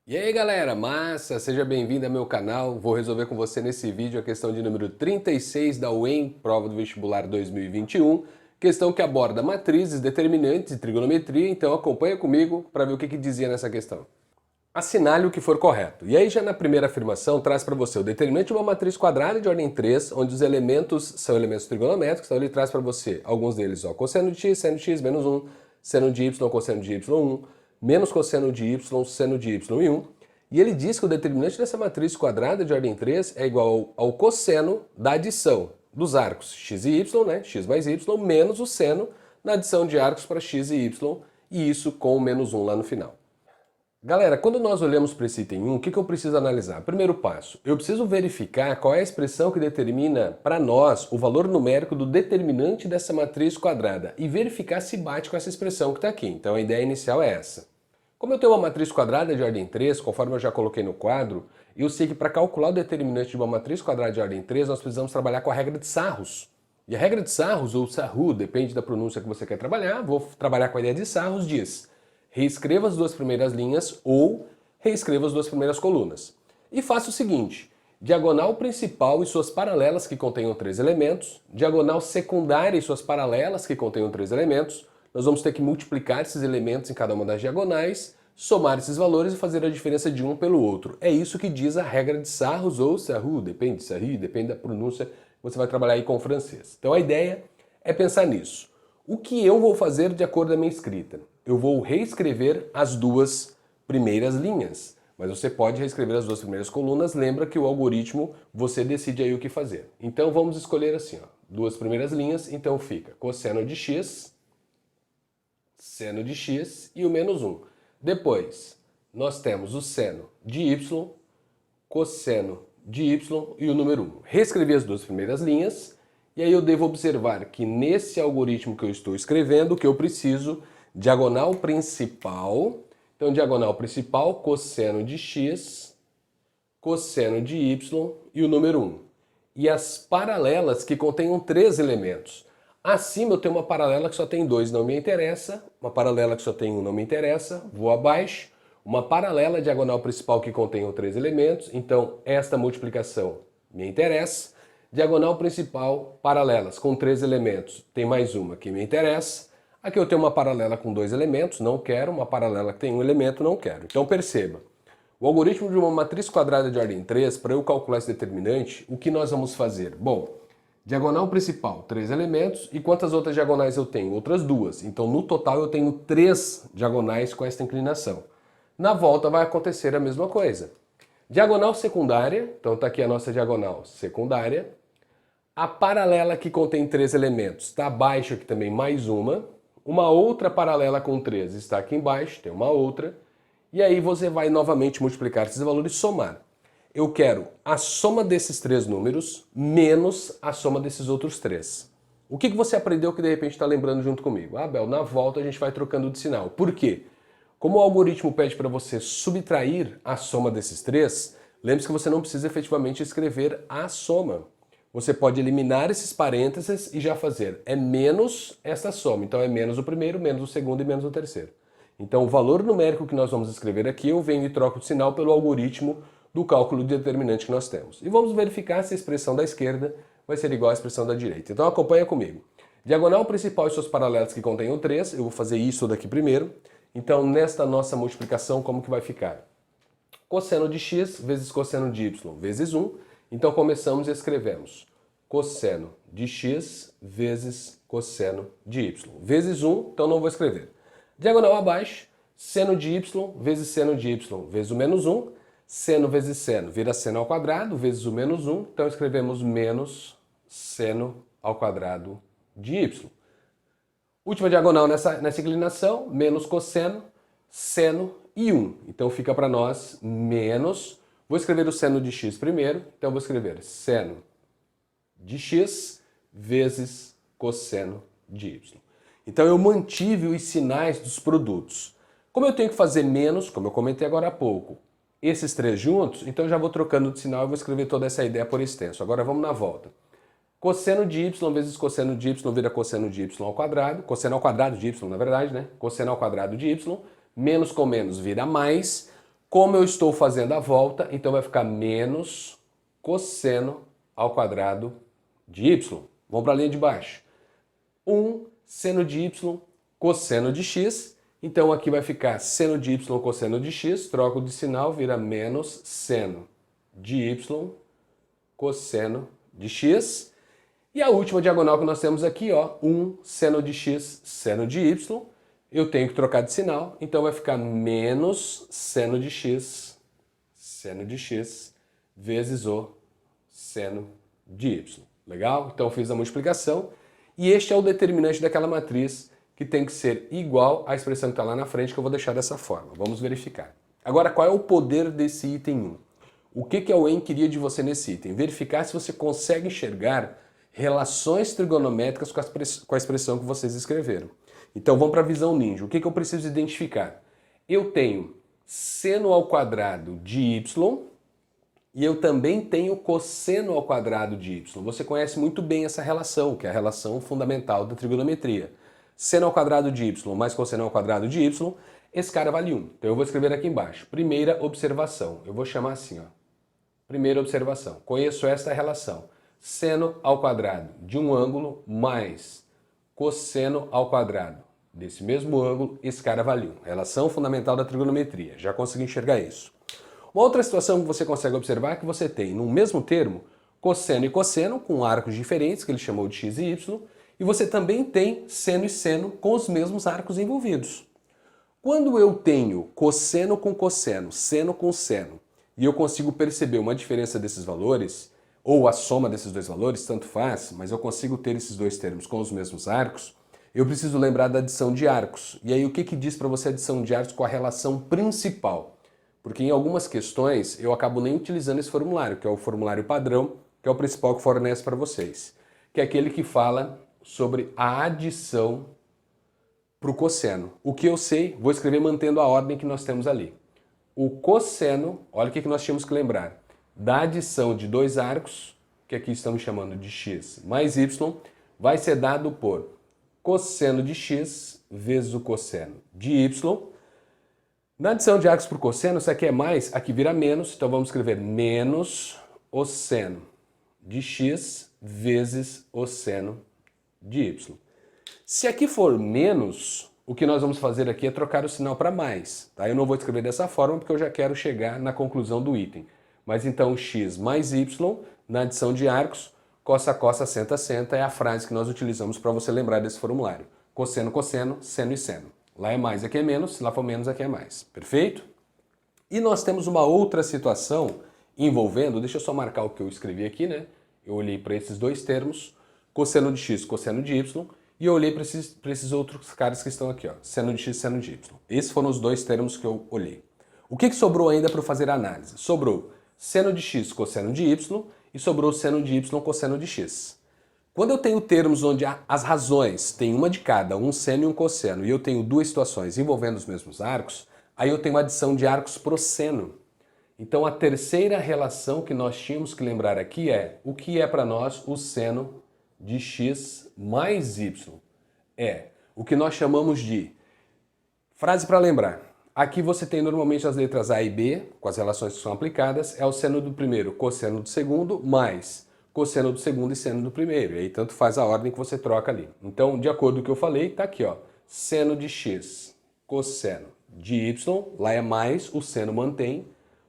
E aí galera, massa! Seja bem-vindo ao meu canal. Vou resolver com você nesse vídeo a questão de número 36 da UEM, prova do vestibular 2021, questão que aborda matrizes, determinantes e trigonometria, então acompanha comigo para ver o que dizia nessa questão. Assinale o que for correto. E aí já na primeira afirmação traz para você o determinante de uma matriz quadrada de ordem 3, onde os elementos são elementos trigonométricos, então ele traz para você alguns deles, ó, cosseno de x, seno de x, menos 1, seno de y, cosseno de y1, menos cosseno de y, seno de y e 1. E ele diz que o determinante dessa matriz quadrada de ordem 3 é igual ao cosseno da adição dos arcos x e y, né, x mais y, menos o seno na adição de arcos para x e y, e isso com o menos 1 lá no final. Galera, quando nós olhamos para esse item 1, o que eu preciso analisar? Primeiro passo, eu preciso verificar qual é a expressão que determina para nós o valor numérico do determinante dessa matriz quadrada e verificar se bate com essa expressão que está aqui. Então a ideia inicial é essa. Como eu tenho uma matriz quadrada de ordem 3, conforme eu já coloquei no quadro, eu sei que para calcular o determinante de uma matriz quadrada de ordem 3, nós precisamos trabalhar com a regra de Sarros. E a regra de Sarros, ou Sarru, depende da pronúncia que você quer trabalhar, vou trabalhar com a ideia de Sarros, diz: reescreva as duas primeiras linhas ou reescreva as duas primeiras colunas. E faça o seguinte: diagonal principal e suas paralelas que contenham 3 elementos, diagonal secundária e suas paralelas que contenham 3 elementos, nós vamos ter que multiplicar esses elementos em cada uma das diagonais, somar esses valores e fazer a diferença de um pelo outro. É isso que diz a regra de Sarros ou Sarru, depende da pronúncia, você vai trabalhar aí com o francês. Então a ideia é pensar nisso. O que eu vou fazer de acordo com a minha escrita? Eu vou reescrever as duas primeiras linhas, mas você pode reescrever as duas primeiras colunas, lembra que o algoritmo você decide aí o que fazer. Então vamos escolher assim, ó, duas primeiras linhas, então fica cosseno de x, seno de x e o menos 1. Depois nós temos o seno de y, cosseno de y e o número 1. Reescrevi as duas primeiras linhas e aí eu devo observar que nesse algoritmo que eu estou escrevendo, que eu preciso diagonal principal, então diagonal principal, cosseno de x, cosseno de y e o número 1. E as paralelas que contenham 3 elementos. Acima eu tenho uma paralela que só tem 2, não me interessa. Uma paralela que só tem 1, não me interessa. Vou abaixo. Uma paralela diagonal principal que contenham 3 elementos. Então esta multiplicação me interessa. Diagonal principal, paralelas com 3 elementos. Tem mais uma que me interessa. Aqui eu tenho uma paralela com 2 elementos, não quero. Uma paralela que tem um elemento, não quero. Então perceba, o algoritmo de uma matriz quadrada de ordem 3, para eu calcular esse determinante, o que nós vamos fazer? Bom, diagonal principal, 3 elementos. E quantas outras diagonais eu tenho? Outras 2. Então no total eu tenho 3 diagonais com esta inclinação. Na volta vai acontecer a mesma coisa. Diagonal secundária, então está aqui a nossa diagonal secundária. A paralela que contém 3 elementos está abaixo aqui também mais uma. Uma outra paralela com 3 está aqui embaixo, tem uma outra. E aí você vai novamente multiplicar esses valores e somar. Eu quero a soma desses 3 números menos a soma desses outros 3. O que você aprendeu que de repente está lembrando junto comigo? Ah, Bel, na volta a gente vai trocando de sinal. Por quê? Como o algoritmo pede para você subtrair a soma desses 3, lembre-se que você não precisa efetivamente escrever a soma. Você pode eliminar esses parênteses e já fazer é menos essa soma. Então é menos o primeiro, menos o segundo e menos o terceiro. Então o valor numérico que nós vamos escrever aqui, eu venho e troco de sinal pelo algoritmo do cálculo de determinante que nós temos. E vamos verificar se a expressão da esquerda vai ser igual à expressão da direita. Então acompanha comigo. Diagonal principal e suas paralelas que contenham 3, eu vou fazer isso daqui primeiro. Então nesta nossa multiplicação, como que vai ficar? Cosseno de x vezes cosseno de y vezes 1. Então começamos e escrevemos cosseno de x vezes cosseno de y vezes 1, então não vou escrever. Diagonal abaixo, seno de y vezes seno de y vezes o menos 1. Seno vezes seno vira seno ao quadrado vezes o menos 1. Então escrevemos menos seno ao quadrado de y. Última diagonal nessa inclinação, menos cosseno, seno e 1. Então fica para nós menos, vou escrever o seno de x primeiro, então vou escrever seno de x vezes cosseno de y. Então eu mantive os sinais dos produtos. Como eu tenho que fazer menos, como eu comentei agora há pouco, esses 3 juntos, então já vou trocando de sinal e vou escrever toda essa ideia por extenso. Agora vamos na volta. Cosseno de y vezes cosseno de y vira cosseno de y ao quadrado, cosseno ao quadrado de y, na verdade, né? Cosseno ao quadrado de y, menos com menos vira mais, Como eu estou fazendo a volta, então vai ficar menos cosseno ao quadrado de y. Vamos para a linha de baixo. 1 seno de y cosseno de x. Então aqui vai ficar seno de y cosseno de x. Troco de sinal, vira menos seno de y cosseno de x. E a última diagonal que nós temos aqui, ó, 1 seno de x seno de y. Eu tenho que trocar de sinal, então vai ficar menos seno de x vezes o seno de y. Legal? Então fiz a multiplicação e este é o determinante daquela matriz que tem que ser igual à expressão que está lá na frente, que eu vou deixar dessa forma. Vamos verificar. Agora, qual é o poder desse item 1? O que a UEM queria de você nesse item? Verificar se você consegue enxergar relações trigonométricas com a expressão que vocês escreveram. Então vamos para a visão ninja. O que eu preciso identificar? Eu tenho seno ao quadrado de y e eu também tenho cosseno ao quadrado de y. Você conhece muito bem essa relação, que é a relação fundamental da trigonometria. Seno ao quadrado de y mais cosseno ao quadrado de y, esse cara vale 1. Então eu vou escrever aqui embaixo. Primeira observação. Eu vou chamar assim, ó. Primeira observação. Conheço esta relação. Seno ao quadrado de um ângulo mais cosseno ao quadrado desse mesmo ângulo, esse cara vale 1. Relação fundamental da trigonometria. Já consegui enxergar isso. Uma outra situação que você consegue observar é que você tem, no mesmo termo, cosseno e cosseno, com arcos diferentes, que ele chamou de x e y, e você também tem seno e seno com os mesmos arcos envolvidos. Quando eu tenho cosseno com cosseno, seno com seno, e eu consigo perceber uma diferença desses valores, ou a soma desses dois valores, tanto faz, mas eu consigo ter esses dois termos com os mesmos arcos, eu preciso lembrar da adição de arcos. E aí o que diz para você a adição de arcos com a relação principal? Porque em algumas questões eu acabo nem utilizando esse formulário, que é o formulário padrão, que é o principal que fornece para vocês, que é aquele que fala sobre a adição para o cosseno. O que eu sei, vou escrever mantendo a ordem que nós temos ali. O cosseno, olha o que nós tínhamos que lembrar, da adição de dois arcos, que aqui estamos chamando de x mais y, vai ser dado por cosseno de x vezes o cosseno de y. Na adição de arcos por cosseno, isso aqui é mais, aqui vira menos, então vamos escrever menos o seno de x vezes o seno de y. Se aqui for menos, o que nós vamos fazer aqui é trocar o sinal para mais. Tá? Eu não vou escrever dessa forma porque eu já quero chegar na conclusão do item. Mas então x mais y, na adição de arcos, cossa, cossa, senta, senta, é a frase que nós utilizamos para você lembrar desse formulário. Cosseno, cosseno, seno e seno. Lá é mais, aqui é menos, se lá for menos, aqui é mais. Perfeito? E nós temos uma outra situação envolvendo, deixa eu só marcar o que eu escrevi aqui, né? Eu olhei para esses dois termos, cosseno de x, cosseno de y, e eu olhei para esses outros caras que estão aqui, ó, seno de x, seno de y. Esses foram os dois termos que eu olhei. O que sobrou ainda para fazer a análise? Sobrou seno de x, cosseno de y, e sobrou seno de y, cosseno de x. Quando eu tenho termos onde as razões têm uma de cada, um seno e um cosseno, e eu tenho duas situações envolvendo os mesmos arcos, aí eu tenho uma adição de arcos pro seno. Então a terceira relação que nós tínhamos que lembrar aqui é o que é para nós o seno de x mais y. É o que nós chamamos de, frase para lembrar, aqui você tem normalmente as letras A e B, com as relações que são aplicadas, é o seno do primeiro, cosseno do segundo, mais cosseno do segundo e seno do primeiro. E aí tanto faz a ordem que você troca ali. Então, de acordo com o que eu falei, tá aqui, ó, seno de x, cosseno de y, lá é mais, o seno mantém,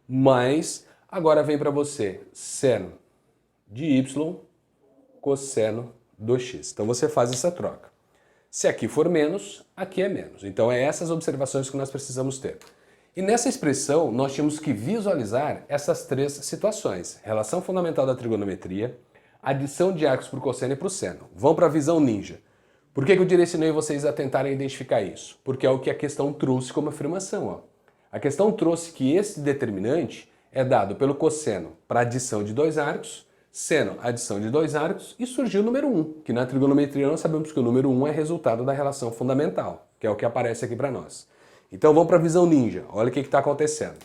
mais, agora vem para você, seno de y, cosseno do x. Então você faz essa troca. Se aqui for menos, aqui é menos. Então é essas observações que nós precisamos ter. E nessa expressão nós tínhamos que visualizar essas três situações. Relação fundamental da trigonometria, adição de arcos para o cosseno e para o seno. Vão para a visão ninja. Por que eu direcionei vocês a tentarem identificar isso? Porque é o que a questão trouxe como afirmação. Ó. A questão trouxe que esse determinante é dado pelo cosseno para adição de dois arcos, seno, adição de dois arcos, e surgiu o número 1, que na trigonometria nós sabemos que o número 1 é resultado da relação fundamental, que é o que aparece aqui para nós. Então vamos para a visão ninja, olha o que está acontecendo.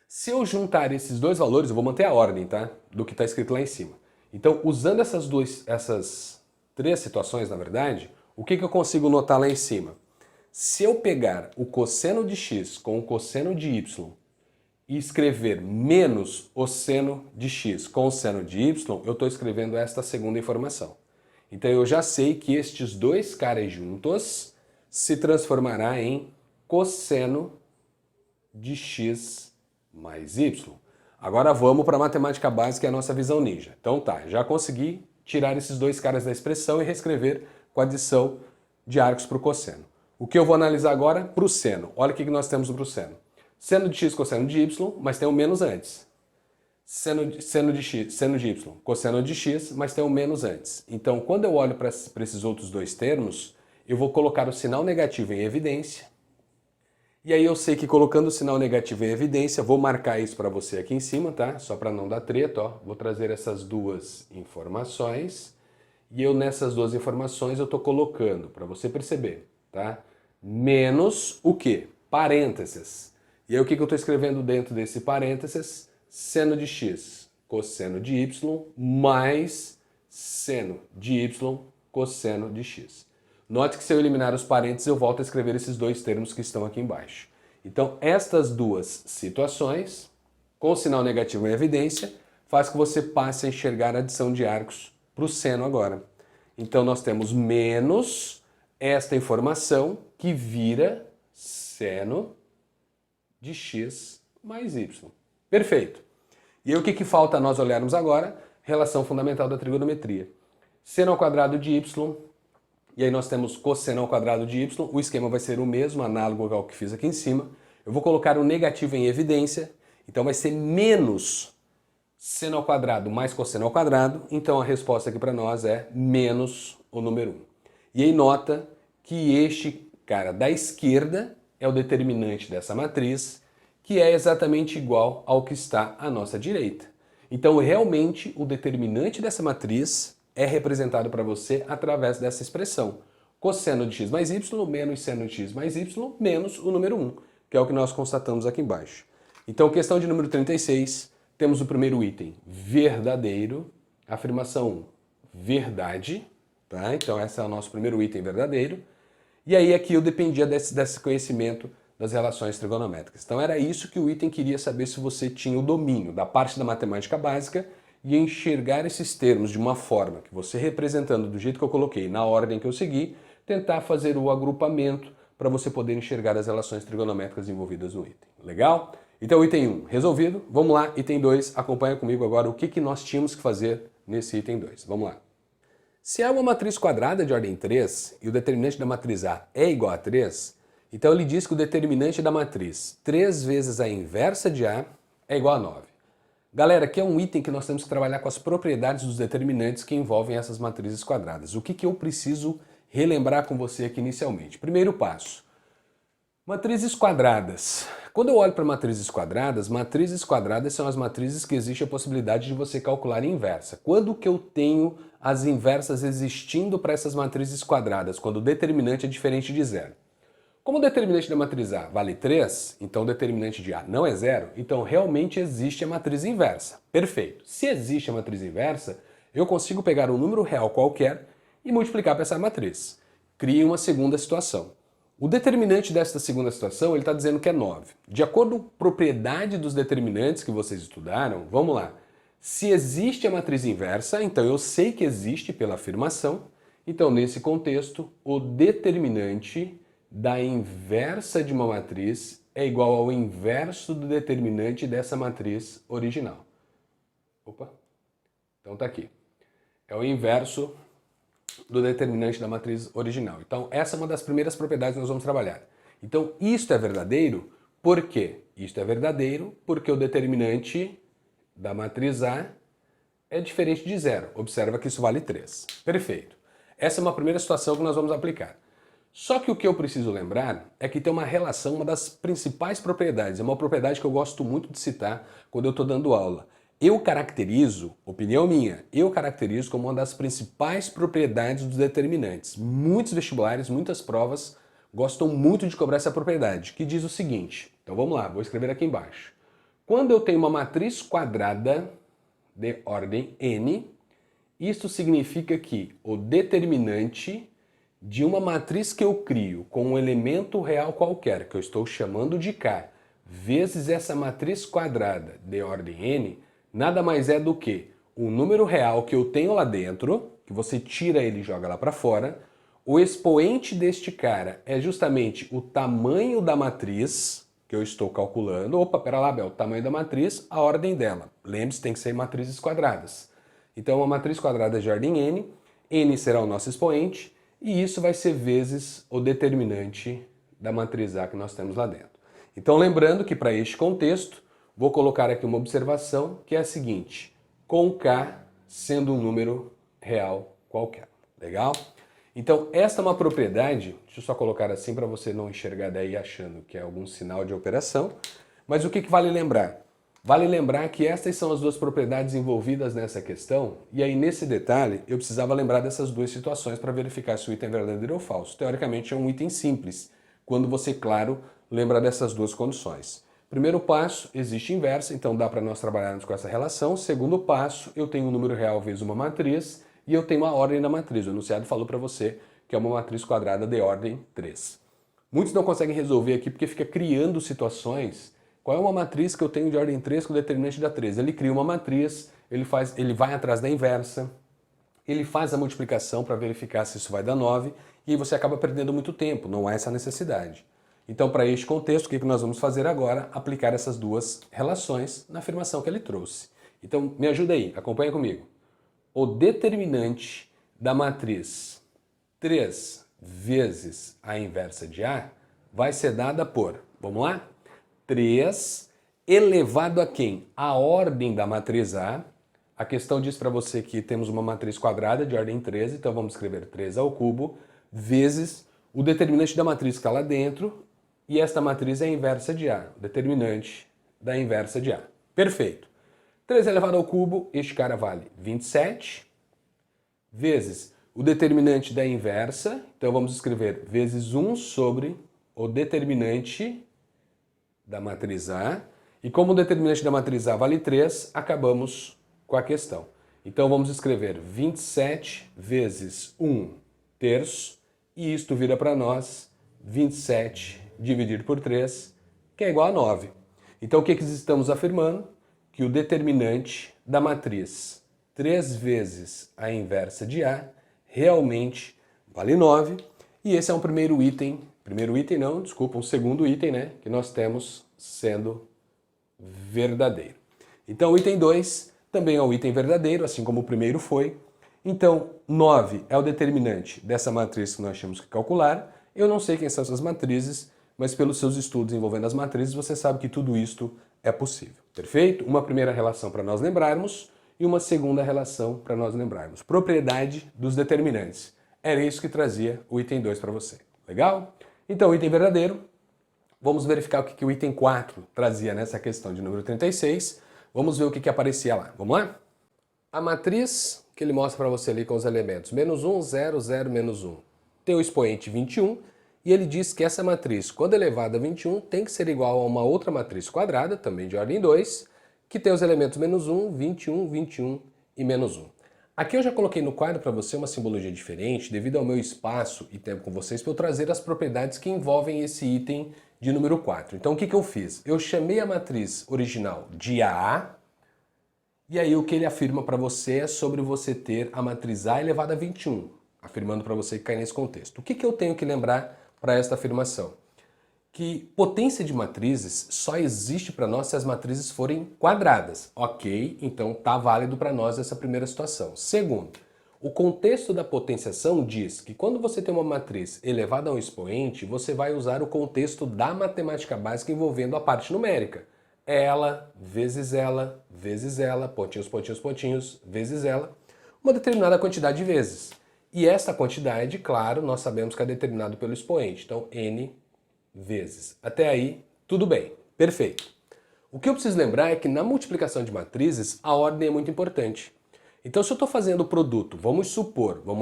Se eu juntar esses dois valores, eu vou manter a ordem, tá? Do que está escrito lá em cima. Então, usando essas três situações, na verdade, o que eu consigo notar lá em cima? Se eu pegar o cosseno de x com o cosseno de y e escrever menos o seno de x com o seno de y, eu estou escrevendo esta segunda informação. Então eu já sei que estes dois caras juntos se transformará em cosseno de x mais y. Agora vamos para a matemática básica e a nossa visão ninja. Então tá, já consegui tirar esses dois caras da expressão e reescrever com adição de arcos para o cosseno. O que eu vou analisar agora? Para o seno. Olha o que nós temos para o seno. Seno de x, cosseno de y, mas tem o menos antes. Seno de x, seno de y, cosseno de x, mas tem o menos antes. Então, quando eu olho para esses outros dois termos, eu vou colocar o sinal negativo em evidência. E aí eu sei que colocando o sinal negativo em evidência, vou marcar isso para você aqui em cima, tá? Só para não dar treta, ó. Vou trazer essas duas informações. E eu nessas duas informações eu estou colocando, para você perceber, tá? Menos o quê? Parênteses. E aí o que eu estou escrevendo dentro desse parênteses? Seno de x, cosseno de y, mais seno de y, cosseno de x. Note que se eu eliminar os parênteses, eu volto a escrever esses dois termos que estão aqui embaixo. Então, estas duas situações, com o sinal negativo em evidência, faz que você passe a enxergar a adição de arcos para o seno agora. Então, nós temos menos esta informação que vira seno de x mais y. Perfeito. E aí o que falta nós olharmos agora? Relação fundamental da trigonometria. Seno ao quadrado de y, e aí nós temos cosseno ao quadrado de y, o esquema vai ser o mesmo, análogo ao que fiz aqui em cima. Eu vou colocar o negativo em evidência, então vai ser menos seno ao quadrado mais cosseno ao quadrado, então a resposta aqui para nós é menos o número 1. E aí nota que este cara da esquerda é o determinante dessa matriz, que é exatamente igual ao que está à nossa direita. Então, realmente, o determinante dessa matriz é representado para você através dessa expressão. Cosseno de x mais y menos seno de x mais y menos o número 1, que é o que nós constatamos aqui embaixo. Então, questão de número 36, temos o primeiro item, verdadeiro. Afirmação 1, verdade. Tá? Então, esse é o nosso primeiro item, verdadeiro. E aí, aqui eu dependia desse conhecimento das relações trigonométricas. Então era isso que o item queria saber, se você tinha o domínio da parte da matemática básica e enxergar esses termos de uma forma que você, representando do jeito que eu coloquei, na ordem que eu segui, tentar fazer o agrupamento para você poder enxergar as relações trigonométricas envolvidas no item. Legal? Então item 1 resolvido. Vamos lá, item 2, acompanha comigo agora o que nós tínhamos que fazer nesse item 2. Vamos lá. Se há uma matriz quadrada de ordem 3 e o determinante da matriz A é igual a 3, então ele diz que o determinante da matriz 3 vezes a inversa de A é igual a 9. Galera, aqui é um item que nós temos que trabalhar com as propriedades dos determinantes que envolvem essas matrizes quadradas. O que eu preciso relembrar com você aqui inicialmente? Primeiro passo, matrizes quadradas. Quando eu olho para matrizes quadradas são as matrizes que existe a possibilidade de você calcular inversa. Quando que eu tenho as inversas existindo para essas matrizes quadradas? Quando o determinante é diferente de zero. Como o determinante da matriz A vale 3, então o determinante de A não é zero, então realmente existe a matriz inversa. Perfeito. Se existe a matriz inversa, eu consigo pegar um número real qualquer e multiplicar para essa matriz. Cria uma segunda situação. O determinante desta segunda situação, ele está dizendo que é 9. De acordo com a propriedade dos determinantes que vocês estudaram, vamos lá. Se existe a matriz inversa, então eu sei que existe pela afirmação, então nesse contexto, o determinante da inversa de uma matriz é igual ao inverso do determinante dessa matriz original. Opa, então tá aqui. É o inverso do determinante da matriz original. Então essa é uma das primeiras propriedades que nós vamos trabalhar. Então isto é verdadeiro, por quê? Isto é verdadeiro porque o determinante da matriz A é diferente de zero. Observa que isso vale 3. Perfeito. Essa é uma primeira situação que nós vamos aplicar. Só que o que eu preciso lembrar é que tem uma relação, uma das principais propriedades, é uma propriedade que eu gosto muito de citar quando eu estou dando aula. Eu caracterizo, opinião minha, eu caracterizo como uma das principais propriedades dos determinantes. Muitos vestibulares, muitas provas gostam muito de cobrar essa propriedade, que diz o seguinte, então vamos lá, vou escrever aqui embaixo. Quando eu tenho uma matriz quadrada de ordem n, isto significa que o determinante de uma matriz que eu crio com um elemento real qualquer, que eu estou chamando de K, vezes essa matriz quadrada de ordem n, nada mais é do que o número real que eu tenho lá dentro, que você tira ele e joga lá para fora. O expoente deste cara é justamente o tamanho da matriz que eu estou calculando. Opa, pera lá, Bel, o tamanho da matriz, a ordem dela. Lembre-se, tem que ser matrizes quadradas. Então, uma matriz quadrada de ordem n será o nosso expoente, e isso vai ser vezes o determinante da matriz A que nós temos lá dentro. Então, lembrando que para este contexto, vou colocar aqui uma observação que é a seguinte: com K sendo um número real qualquer. Legal? Então, esta é uma propriedade, deixa eu só colocar assim para você não enxergar daí achando que é algum sinal de operação, mas o que vale lembrar? Vale lembrar que estas são as duas propriedades envolvidas nessa questão, e aí nesse detalhe eu precisava lembrar dessas duas situações para verificar se o item é verdadeiro ou falso. Teoricamente é um item simples, quando você, claro, lembra dessas duas condições. Primeiro passo, existe inversa, então dá para nós trabalharmos com essa relação. Segundo passo, eu tenho um número real vezes uma matriz, e eu tenho uma ordem da matriz. O enunciado falou para você que é uma matriz quadrada de ordem 3. Muitos não conseguem resolver aqui porque fica criando situações. Qual é uma matriz que eu tenho de ordem 3 com o determinante da 3? Ele cria uma matriz, ele vai atrás da inversa, ele faz a multiplicação para verificar se isso vai dar 9, e aí você acaba perdendo muito tempo, não há essa necessidade. Então, para este contexto, o que nós vamos fazer agora? Aplicar essas duas relações na afirmação que ele trouxe. Então, me ajuda aí, acompanha comigo. O determinante da matriz 3 vezes a inversa de A vai ser dada por, vamos lá? 3 elevado a quem? A ordem da matriz A. A questão diz para você que temos uma matriz quadrada de ordem 13, então vamos escrever 3 ao cubo, vezes o determinante da matriz que está lá dentro, e esta matriz é a inversa de A, o determinante da inversa de A. Perfeito. 3 elevado ao cubo, este cara vale 27, vezes o determinante da inversa, então vamos escrever vezes 1 sobre o determinante da matriz A, e como o determinante da matriz A vale 3, acabamos com a questão. Então vamos escrever 27 vezes 1 terço, e isto vira para nós 27 dividido por 3, que é igual a 9. Então o que estamos afirmando? Que o determinante da matriz 3 vezes a inversa de A realmente vale 9, e esse é um primeiro item não, desculpa, um segundo item, né, que nós temos sendo verdadeiro. Então o item 2 também é um item verdadeiro, assim como o primeiro foi. Então 9 é o determinante dessa matriz que nós temos que calcular. Eu não sei quem são essas matrizes, mas pelos seus estudos envolvendo as matrizes, você sabe que tudo isto é possível. Perfeito? Uma primeira relação para nós lembrarmos e uma segunda relação para nós lembrarmos. Propriedade dos determinantes. Era isso que trazia o item 2 para você. Legal? Então, o item verdadeiro. Vamos verificar o que o item 4 trazia nessa questão de número 36. Vamos ver o que aparecia lá. Vamos lá? A matriz que ele mostra para você ali com os elementos menos 1, 0, 0, menos 1, tem o expoente 21, e ele diz que essa matriz, quando elevada a 21, tem que ser igual a uma outra matriz quadrada, também de ordem 2, que tem os elementos menos 1, 21, 21 e menos 1. Aqui eu já coloquei no quadro para você uma simbologia diferente, devido ao meu espaço e tempo com vocês, para eu trazer as propriedades que envolvem esse item de número 4. Então o que eu fiz? Eu chamei a matriz original de AA, e aí o que ele afirma para você é sobre você ter a matriz A elevada a 21, afirmando para você que cai nesse contexto. O que eu tenho que lembrar para esta afirmação? Que potência de matrizes só existe para nós se as matrizes forem quadradas. Ok, então tá válido para nós essa primeira situação. Segundo, o contexto da potenciação diz que quando você tem uma matriz elevada a um expoente, você vai usar o contexto da matemática básica envolvendo a parte numérica. Ela, vezes ela, pontinhos, pontinhos, pontinhos, vezes ela, uma determinada quantidade de vezes. E essa quantidade, claro, nós sabemos que é determinado pelo expoente. Então, n vezes. Até aí, tudo bem. Perfeito. O que eu preciso lembrar é que na multiplicação de matrizes, a ordem é muito importante. Então, se eu estou fazendo o produto, vamos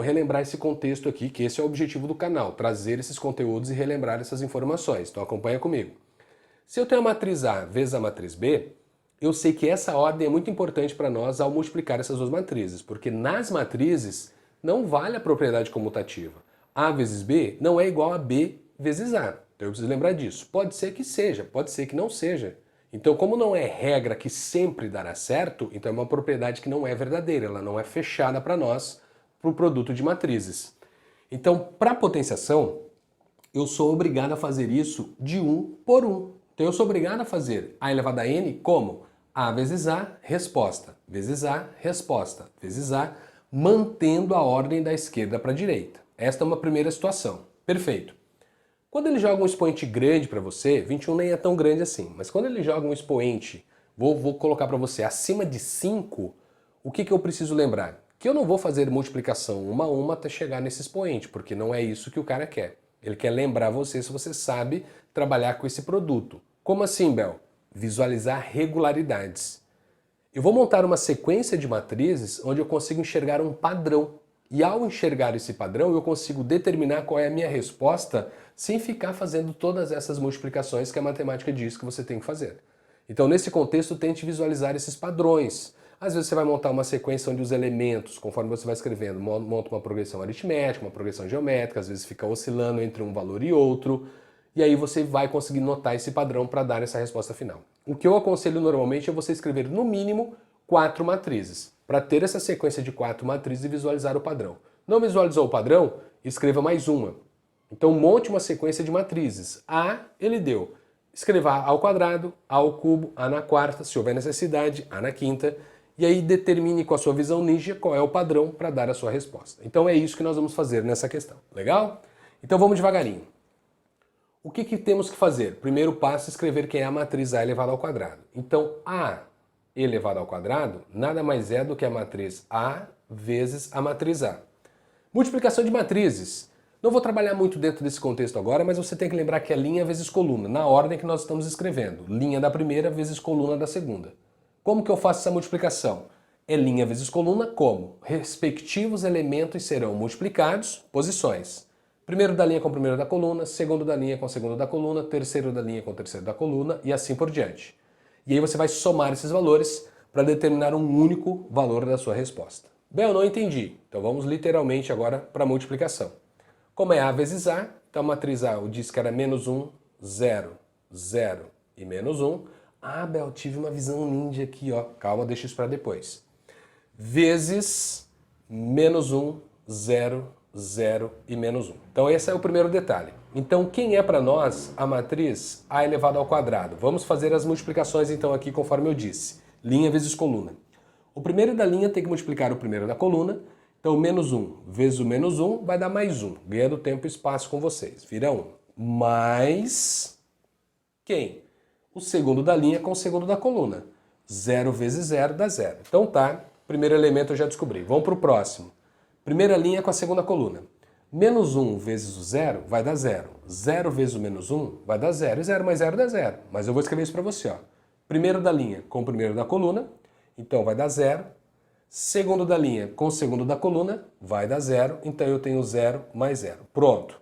relembrar esse contexto aqui, que esse é o objetivo do canal, trazer esses conteúdos e relembrar essas informações. Então, acompanha comigo. Se eu tenho a matriz A vezes a matriz B, eu sei que essa ordem é muito importante para nós ao multiplicar essas duas matrizes, porque nas matrizes não vale a propriedade comutativa. A vezes B não é igual a B vezes A. Então eu preciso lembrar disso. Pode ser que seja, pode ser que não seja. Então, como não é regra que sempre dará certo, então é uma propriedade que não é verdadeira, ela não é fechada para nós, para o produto de matrizes. Então, para potenciação, eu sou obrigado a fazer isso de 1 por 1. Então eu sou obrigado a fazer A elevado a N como A vezes A, resposta, vezes A, resposta, vezes A, mantendo a ordem da esquerda para a direita. Esta é uma primeira situação. Perfeito. Quando ele joga um expoente grande para você, 21 nem é tão grande assim, mas quando ele joga um expoente, vou colocar para você, acima de 5, o que eu preciso lembrar? Que eu não vou fazer multiplicação uma a uma até chegar nesse expoente, porque não é isso que o cara quer. Ele quer lembrar você se você sabe trabalhar com esse produto. Como assim, Bel? Visualizar regularidades. Eu vou montar uma sequência de matrizes onde eu consigo enxergar um padrão. E ao enxergar esse padrão, eu consigo determinar qual é a minha resposta sem ficar fazendo todas essas multiplicações que a matemática diz que você tem que fazer. Então, nesse contexto, tente visualizar esses padrões. Às vezes você vai montar uma sequência onde os elementos, conforme você vai escrevendo, monta uma progressão aritmética, uma progressão geométrica, às vezes fica oscilando entre um valor e outro, e aí você vai conseguir notar esse padrão para dar essa resposta final. O que eu aconselho normalmente é você escrever no mínimo 4 matrizes, para ter essa sequência de 4 matrizes e visualizar o padrão. Não visualizou o padrão? Escreva mais uma. Então monte uma sequência de matrizes. A, ele deu. Escreva A ao quadrado, A ao cubo, A na quarta, se houver necessidade, A na quinta, e aí determine com a sua visão ninja qual é o padrão para dar a sua resposta. Então é isso que nós vamos fazer nessa questão. Legal? Então vamos devagarinho. O que temos que fazer? Primeiro passo, escrever quem é a matriz A elevado ao quadrado. Então A elevado ao quadrado nada mais é do que a matriz A vezes a matriz A. Multiplicação de matrizes. Não vou trabalhar muito dentro desse contexto agora, mas você tem que lembrar que é linha vezes coluna, na ordem que nós estamos escrevendo. Linha da primeira vezes coluna da segunda. Como que eu faço essa multiplicação? É linha vezes coluna como? Respectivos elementos serão multiplicados, posições. Primeiro da linha com o primeiro da coluna, segundo da linha com o segundo da coluna, terceiro da linha com o terceiro da coluna e assim por diante. E aí você vai somar esses valores para determinar um único valor da sua resposta. Bem, eu não entendi. Então vamos literalmente agora para a multiplicação. Como é A vezes A, então a matriz A eu disse que era menos 1, 0, 0 e menos 1. Ah, Bel, tive uma visão ninja aqui, ó. Calma, deixa isso para depois. Vezes menos 1, 0, 0 e menos 1. Então esse é o primeiro detalhe. Então quem é para nós a matriz A elevado ao quadrado? Vamos fazer as multiplicações então aqui conforme eu disse. Linha vezes coluna. O primeiro da linha tem que multiplicar o primeiro da coluna. Então menos 1 vezes o menos 1 vai dar mais 1. Ganhando tempo e espaço com vocês. Vira 1. Mais quem? O segundo da linha com o segundo da coluna. 0 vezes 0 dá 0. Então tá, primeiro elemento eu já descobri. Vamos para o próximo. Primeira linha com a segunda coluna. Menos 1 vezes o 0 vai dar 0. 0 vezes o menos 1 vai dar 0. E 0 mais 0 dá 0. Mas eu vou escrever isso para você. Ó. Primeiro da linha com o primeiro da coluna, então vai dar 0. Segundo da linha com o segundo da coluna, vai dar 0. Então eu tenho 0 mais 0. Pronto.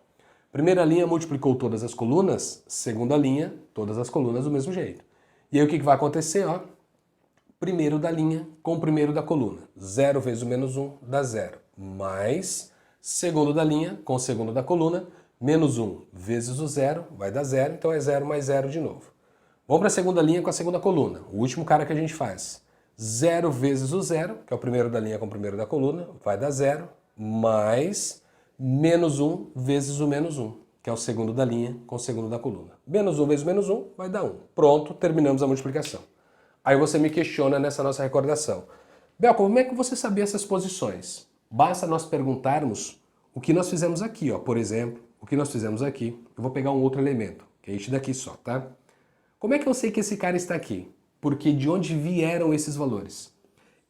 Primeira linha multiplicou todas as colunas, segunda linha, todas as colunas do mesmo jeito. E aí o que vai acontecer? Ó? Primeiro da linha com o primeiro da coluna. 0 vezes o menos 1 dá 0. Mais segundo da linha com o segundo da coluna, menos 1 vezes o 0 vai dar 0, então é 0 mais 0 de novo. Vamos para a segunda linha com a segunda coluna, o último cara que a gente faz. 0 vezes o 0, que é o primeiro da linha com o primeiro da coluna, vai dar 0, mais menos 1 vezes o menos 1, que é o segundo da linha com o segundo da coluna. Menos 1 vezes menos 1 vai dar 1. Pronto, terminamos a multiplicação. Aí você me questiona nessa nossa recordação. Bel, como é que você sabia essas posições? Basta nós perguntarmos o que nós fizemos aqui, ó. Por exemplo, o que nós fizemos aqui. Eu vou pegar um outro elemento, que é este daqui só, tá? Como é que eu sei que esse cara está aqui? Porque de onde vieram esses valores?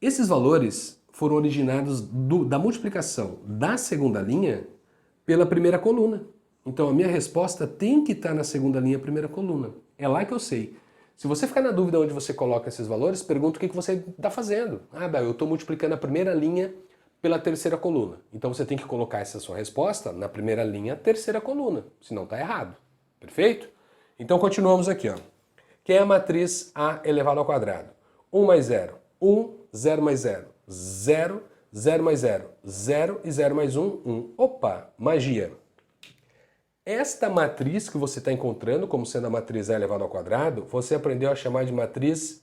Esses valores foram originados da multiplicação da segunda linha pela primeira coluna. Então a minha resposta tem que estar na segunda linha, primeira coluna. É lá que eu sei. Se você ficar na dúvida onde você coloca esses valores, pergunta o que você está fazendo. Ah, Bel, eu estou multiplicando a primeira linha pela terceira coluna. Então você tem que colocar essa sua resposta na primeira linha, terceira coluna. Senão está errado. Perfeito? Então continuamos aqui, ó. Quem é a matriz A elevado ao quadrado? 1 mais 0. 1, 0 mais 0. 0, 0 mais 0, 0 e 0 mais 1, 1. Opa, magia! Esta matriz que você está encontrando como sendo a matriz A elevado ao quadrado, você aprendeu a chamar de matriz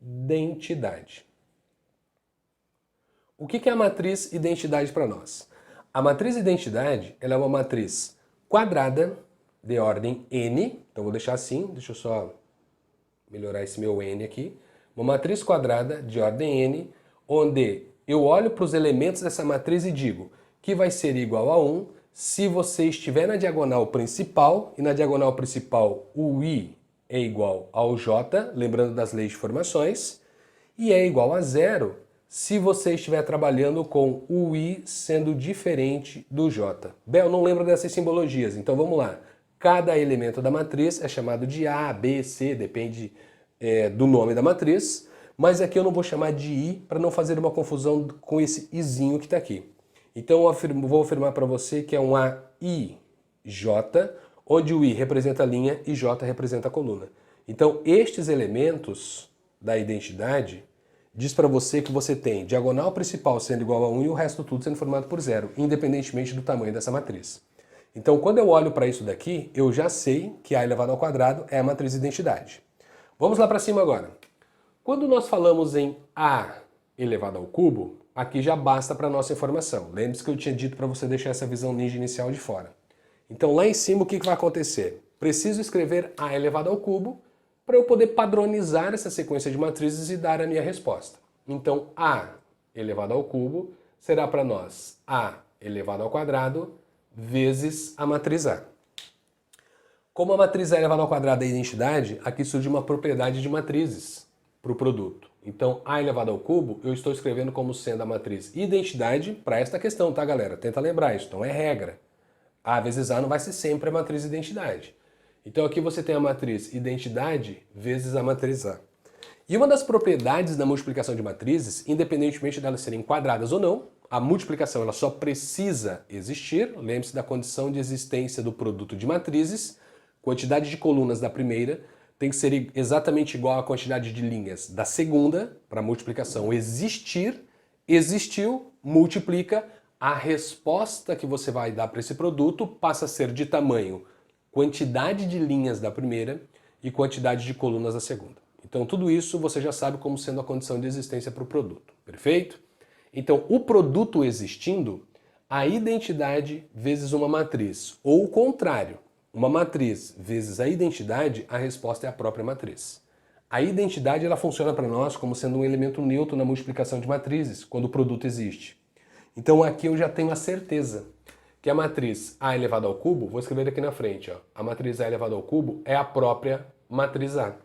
identidade. O que é a matriz identidade para nós? A matriz identidade ela é uma matriz quadrada de ordem n, então vou deixar assim, deixa eu só melhorar esse meu n aqui. Uma matriz quadrada de ordem n, onde eu olho para os elementos dessa matriz e digo que vai ser igual a 1 se você estiver na diagonal principal, e na diagonal principal o i é igual ao j, lembrando das leis de formações, e é igual a 0 se você estiver trabalhando com o i sendo diferente do j. Bem, eu não lembro dessas simbologias, então vamos lá. Cada elemento da matriz é chamado de A, B, C, depende do nome da matriz, mas aqui eu não vou chamar de i para não fazer uma confusão com esse izinho que está aqui. Então eu vou afirmar para você que é um AIJ, onde o I representa a linha e J representa a coluna. Então estes elementos da identidade diz para você que você tem diagonal principal sendo igual a 1 e o resto tudo sendo formado por 0, independentemente do tamanho dessa matriz. Então quando eu olho para isso daqui, eu já sei que A elevado ao quadrado é a matriz identidade. Vamos lá para cima agora. Quando nós falamos em A elevado ao cubo, aqui já basta para a nossa informação. Lembre-se que eu tinha dito para você deixar essa visão ninja inicial de fora. Então lá em cima o que vai acontecer? Preciso escrever A elevado ao cubo para eu poder padronizar essa sequência de matrizes e dar a minha resposta. Então A elevado ao cubo será para nós A elevado ao quadrado vezes a matriz A. Como a matriz A elevado ao quadrado é identidade, aqui surge uma propriedade de matrizes para o produto. Então, A elevado ao cubo, eu estou escrevendo como sendo a matriz identidade para esta questão, tá, galera? Tenta lembrar isso, então é regra. A vezes A não vai ser sempre a matriz identidade. Então aqui você tem a matriz identidade vezes a matriz A. E uma das propriedades da multiplicação de matrizes, independentemente delas serem quadradas ou não, a multiplicação ela só precisa existir, lembre-se da condição de existência do produto de matrizes, quantidade de colunas da primeira tem que ser exatamente igual à quantidade de linhas da segunda, para a multiplicação existir, existiu, multiplica, a resposta que você vai dar para esse produto passa a ser de tamanho quantidade de linhas da primeira e quantidade de colunas da segunda. Então tudo isso você já sabe como sendo a condição de existência para o produto, perfeito? Então o produto existindo, a identidade vezes uma matriz, ou o contrário, uma matriz vezes a identidade, a resposta é a própria matriz. A identidade ela funciona para nós como sendo um elemento neutro na multiplicação de matrizes, quando o produto existe. Então aqui eu já tenho a certeza que a matriz A elevado ao cubo, vou escrever aqui na frente, ó, a matriz A elevado ao cubo é a própria matriz A.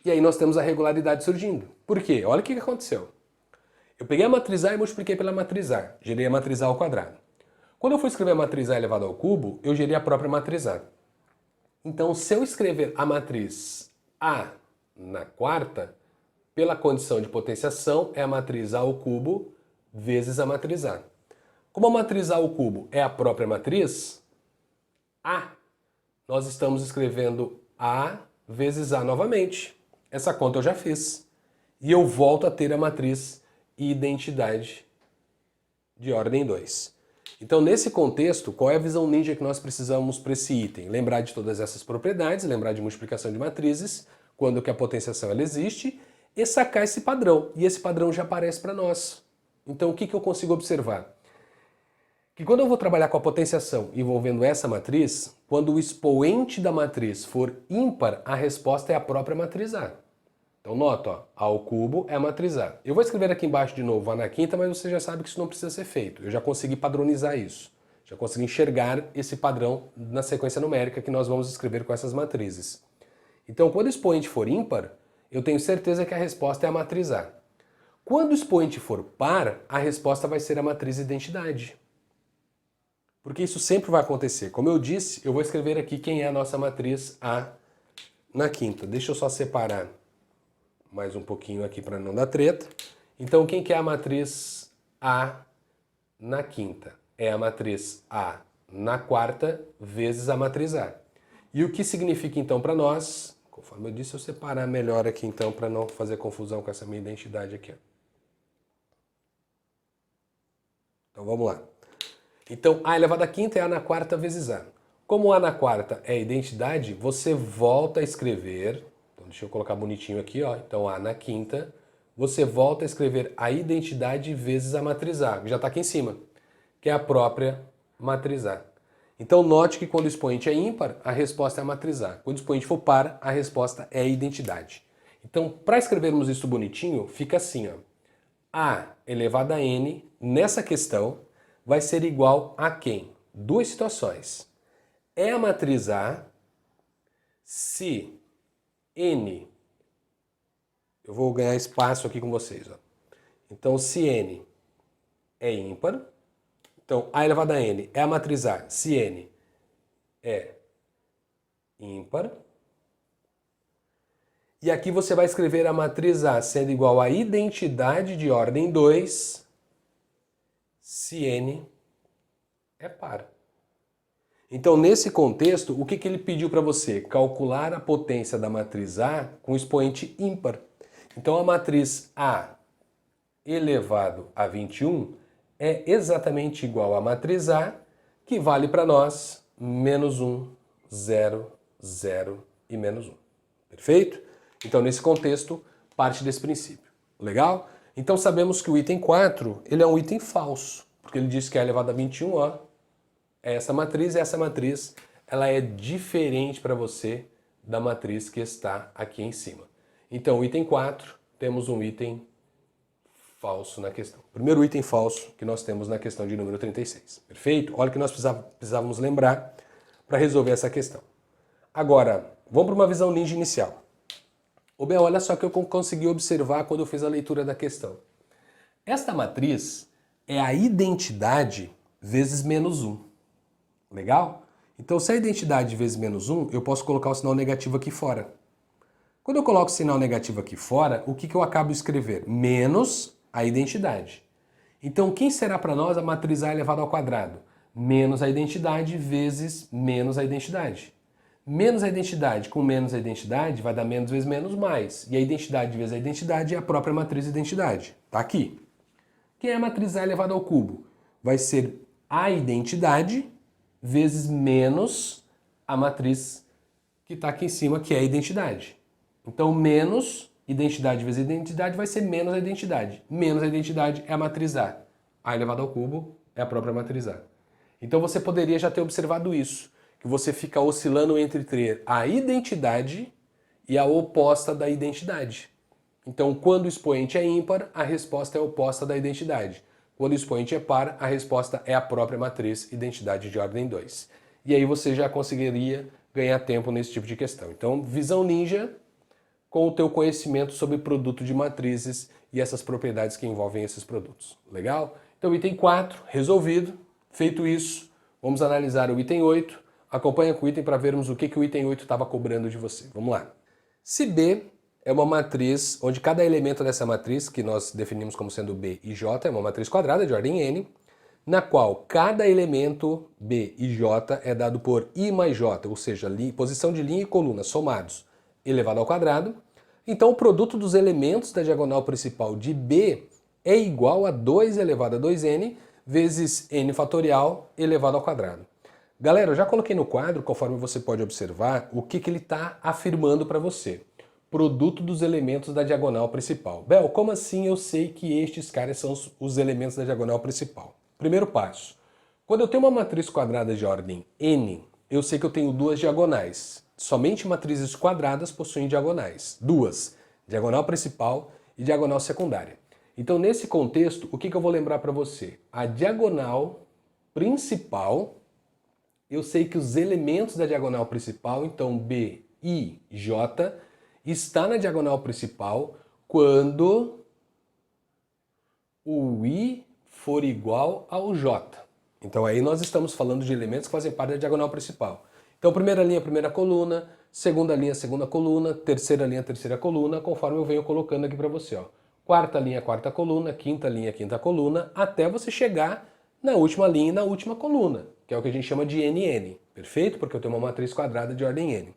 E aí nós temos a regularidade surgindo. Por quê? Olha o que aconteceu. Eu peguei a matriz A e multipliquei pela matriz A, gerei a matriz A ao quadrado. Quando eu for escrever a matriz A elevado ao cubo, eu gerei a própria matriz A. Então, se eu escrever a matriz A na quarta, pela condição de potenciação, é a matriz A ao cubo vezes a matriz A. Como a matriz A ao cubo é a própria matriz, A, nós estamos escrevendo A vezes A novamente. Essa conta eu já fiz. E eu volto a ter a matriz identidade de ordem 2. Então, nesse contexto, qual é a visão ninja que nós precisamos para esse item? Lembrar de todas essas propriedades, lembrar de multiplicação de matrizes, quando que a potenciação ela existe, e sacar esse padrão. E esse padrão já aparece para nós. Então, o que eu consigo observar? Que quando eu vou trabalhar com a potenciação envolvendo essa matriz, quando o expoente da matriz for ímpar, a resposta é a própria matriz A. Então nota, ó, A ao cubo é a matriz A. Eu vou escrever aqui embaixo de novo A na quinta, mas você já sabe que isso não precisa ser feito. Eu já consegui padronizar isso. Já consegui enxergar esse padrão na sequência numérica que nós vamos escrever com essas matrizes. Então quando o expoente for ímpar, eu tenho certeza que a resposta é a matriz A. Quando o expoente for par, a resposta vai ser a matriz identidade. Porque isso sempre vai acontecer. Como eu disse, eu vou escrever aqui quem é a nossa matriz A na quinta. Deixa eu só separar mais um pouquinho aqui para não dar treta. Então, quem que é a matriz A na quinta? É a matriz A na quarta vezes a matriz A. E o que significa então para nós? Conforme eu disse, eu separar melhor aqui então para não fazer confusão com essa minha identidade aqui. Então vamos lá. Então A elevado à quinta é A na quarta vezes A. Como A na quarta é identidade, você volta a escrever, então deixa eu colocar bonitinho aqui, ó. Então A na quinta, você volta a escrever a identidade vezes a matriz A, que já está aqui em cima, que é a própria matriz A. Então note que quando o expoente é ímpar, a resposta é a matriz A. Quando o expoente for par, a resposta é a identidade. Então, para escrevermos isso bonitinho, fica assim, ó. A elevado a n, nessa questão, vai ser igual a quem? Duas situações. É a matriz A se n, eu vou ganhar espaço aqui com vocês, ó. Então, se n é ímpar, então A elevado a n é a matriz A se n é ímpar. E aqui você vai escrever a matriz A sendo igual a identidade de ordem 2 se n é par. Então, nesse contexto, o que ele pediu para você? Calcular a potência da matriz A com expoente ímpar. Então, a matriz A elevado a 21 é exatamente igual à matriz A, que vale para nós menos 1, 0, 0 e menos 1. Perfeito? Então, nesse contexto, parte desse princípio. Legal? Então, sabemos que o item 4 ele é um item falso, porque ele diz que A elevado a 21, ó, é essa matriz, e essa matriz ela é diferente para você da matriz que está aqui em cima. Então, o item 4, temos um item falso na questão. Primeiro item falso que nós temos na questão de número 36. Perfeito? Olha o que nós precisávamos lembrar para resolver essa questão. Agora, vamos para uma visão ninja inicial. Ô Bel, olha só que eu consegui observar quando eu fiz a leitura da questão. Esta matriz é a identidade vezes menos 1. Legal? Então, se a identidade vezes menos 1, eu posso colocar o sinal negativo aqui fora. Quando eu coloco o sinal negativo aqui fora, o que eu acabo de escrever? Menos a identidade. Então, quem será para nós a matriz A elevado ao quadrado? Menos a identidade vezes menos a identidade. Menos a identidade com menos a identidade vai dar menos vezes menos mais. E a identidade vezes a identidade é a própria matriz identidade. Tá aqui. Quem é a matriz A elevado ao cubo? Vai ser a identidade vezes menos a matriz que está aqui em cima, que é a identidade. Então, menos identidade vezes identidade vai ser menos a identidade. Menos a identidade é a matriz A. A elevado ao cubo é a própria matriz A. Então, você poderia já ter observado isso, que você fica oscilando entre ter a identidade e a oposta da identidade. Então, quando o expoente é ímpar, a resposta é oposta da identidade. Quando o expoente é par, a resposta é a própria matriz identidade de ordem 2. E aí você já conseguiria ganhar tempo nesse tipo de questão. Então, visão ninja com o teu conhecimento sobre produto de matrizes e essas propriedades que envolvem esses produtos. Legal? Então, item 4, resolvido. Feito isso, vamos analisar o item 8. Acompanha com o item para vermos o que o item 8 estava cobrando de você. Vamos lá. Se B é uma matriz onde cada elemento dessa matriz, que nós definimos como sendo B e J, é uma matriz quadrada de ordem N, na qual cada elemento B e J é dado por I mais J, ou seja, posição de linha e coluna somados elevado ao quadrado. Então, o produto dos elementos da diagonal principal de B é igual a 2 elevado a 2n vezes n fatorial elevado ao quadrado. Galera, eu já coloquei no quadro, conforme você pode observar, o que ele está afirmando para você. Produto dos elementos da diagonal principal. Bel, como assim eu sei que estes caras são os elementos da diagonal principal? Primeiro passo. Quando eu tenho uma matriz quadrada de ordem n, eu sei que eu tenho duas diagonais. Somente matrizes quadradas possuem diagonais. Duas. Diagonal principal e diagonal secundária. Então, nesse contexto, o que eu vou lembrar para você? A diagonal principal, eu sei que os elementos da diagonal principal, então B, I, J, está na diagonal principal quando o I for igual ao J. Então aí nós estamos falando de elementos que fazem parte da diagonal principal. Então primeira linha, primeira coluna, segunda linha, segunda coluna, terceira linha, terceira coluna, conforme eu venho colocando aqui para você, ó. Quarta linha, quarta coluna, quinta linha, quinta coluna, até você chegar na última linha e na última coluna, que é o que a gente chama de NN, perfeito? Porque eu tenho uma matriz quadrada de ordem N.